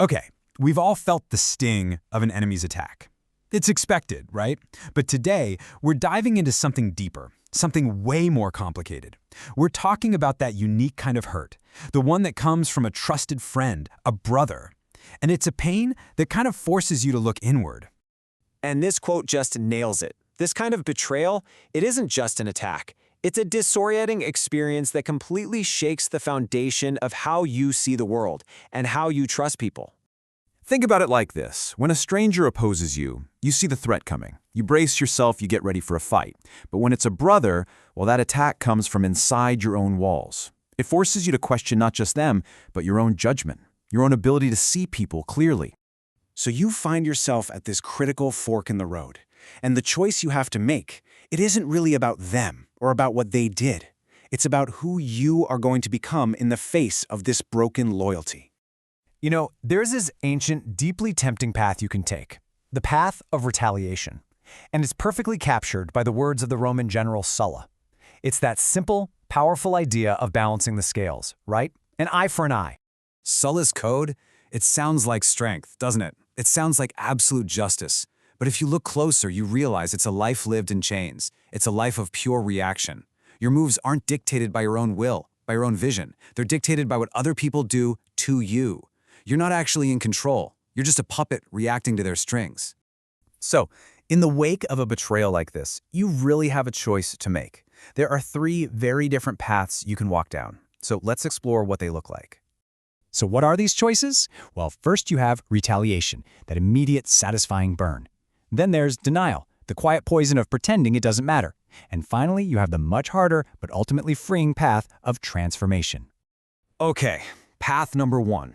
Okay, we've all felt the sting of an enemy's attack. It's expected, right? But today, we're diving into something deeper, something way more complicated. We're talking about that unique kind of hurt, the one that comes from a trusted friend, a brother. And it's a pain that kind of forces you to look inward. And this quote just nails it. This kind of betrayal, it isn't just an attack. It's a disorienting experience that completely shakes the foundation of how you see the world and how you trust people. Think about it like this. When a stranger opposes you, you see the threat coming. You brace yourself, you get ready for a fight. But when it's a brother, well, that attack comes from inside your own walls. It forces you to question not just them, but your own judgment, your own ability to see people clearly. So you find yourself at this critical fork in the road. And the choice you have to make, it isn't really about them or about what they did. It's about who you are going to become in the face of this broken loyalty. You know, there's this ancient, deeply tempting path you can take, the path of retaliation. And it's perfectly captured by the words of the Roman general Sulla. It's that simple, powerful idea of balancing the scales, right? An eye for an eye. Sulla's code, it sounds like strength, doesn't it? It sounds like absolute justice. But if you look closer, you realize it's a life lived in chains. It's a life of pure reaction. Your moves aren't dictated by your own will, by your own vision. They're dictated by what other people do to you. You're not actually in control. You're just a puppet reacting to their strings. So, in the wake of a betrayal like this, you really have a choice to make. There are 3 very different paths you can walk down. So let's explore what they look like. So what are these choices? Well, first you have retaliation, that immediate, satisfying burn. Then there's denial, the quiet poison of pretending it doesn't matter. And finally, you have the much harder but ultimately freeing path of transformation. Okay, path number 1.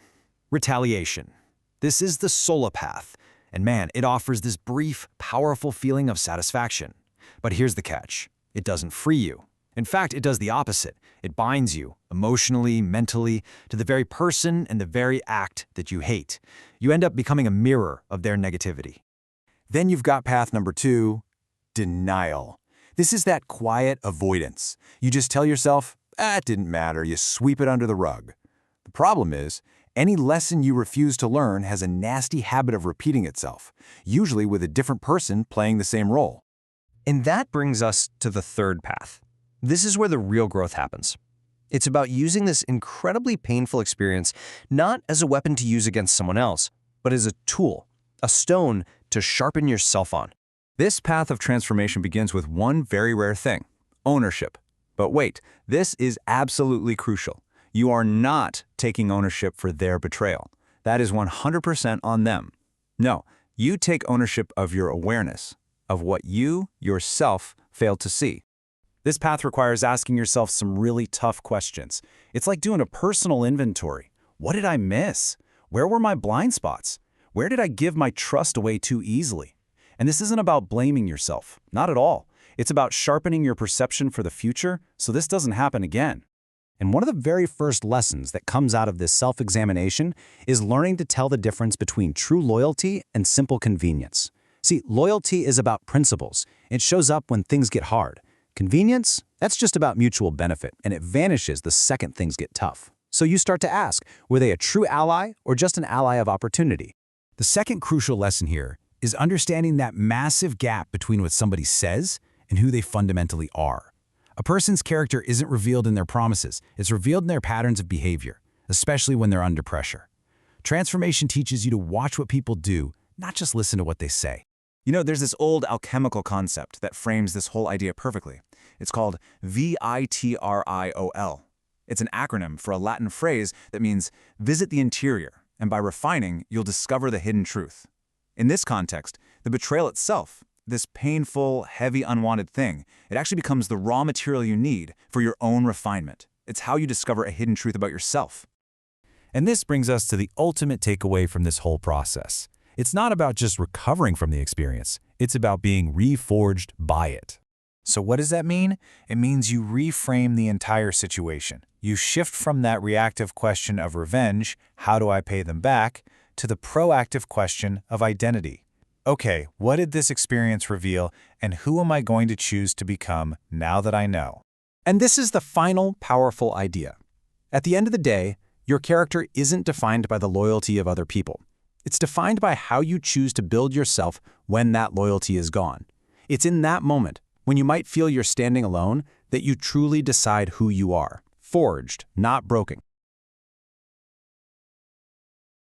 Retaliation. This is the Sulla path, and man, it offers this brief, powerful feeling of satisfaction. But here's the catch. It doesn't free you. In fact, it does the opposite. It binds you, emotionally, mentally, to the very person and the very act that you hate. You end up becoming a mirror of their negativity. Then you've got path number 2, denial. This is that quiet avoidance. You just tell yourself, it didn't matter, you sweep it under the rug. The problem is, any lesson you refuse to learn has a nasty habit of repeating itself, usually with a different person playing the same role. And that brings us to the third path. This is where the real growth happens. It's about using this incredibly painful experience not as a weapon to use against someone else, but as a tool, a stone to sharpen yourself on. This path of transformation begins with one very rare thing, ownership. But wait, this is absolutely crucial. You are not taking ownership for their betrayal. That is 100% on them. No, you take ownership of your awareness, of what you, yourself, failed to see. This path requires asking yourself some really tough questions. It's like doing a personal inventory. What did I miss? Where were my blind spots? Where did I give my trust away too easily? And this isn't about blaming yourself, not at all. It's about sharpening your perception for the future so this doesn't happen again. And one of the very first lessons that comes out of this self-examination is learning to tell the difference between true loyalty and simple convenience. See, loyalty is about principles. It shows up when things get hard. Convenience, that's just about mutual benefit, and it vanishes the second things get tough. So you start to ask, were they a true ally or just an ally of opportunity? The second crucial lesson here is understanding that massive gap between what somebody says and who they fundamentally are. A person's character isn't revealed in their promises, it's revealed in their patterns of behavior, especially when they're under pressure. Transformation teaches you to watch what people do, not just listen to what they say. You know, there's this old alchemical concept that frames this whole idea perfectly. It's called vitriol. It's an acronym for a Latin phrase that means visit the interior, and by refining, you'll discover the hidden truth. In this context, the betrayal itself, this painful, heavy, unwanted thing, it actually becomes the raw material you need for your own refinement. It's how you discover a hidden truth about yourself. And this brings us to the ultimate takeaway from this whole process. It's not about just recovering from the experience. It's about being reforged by it. So what does that mean? It means you reframe the entire situation. You shift from that reactive question of revenge, how do I pay them back, to the proactive question of identity. Okay, what did this experience reveal, and who am I going to choose to become now that I know? And this is the final powerful idea. At the end of the day, Your character isn't defined by the loyalty of other people. It's defined by how you choose to build yourself when that loyalty is gone. It's in that moment, when you might feel you're standing alone, that you truly decide who you are. Forged, not broken.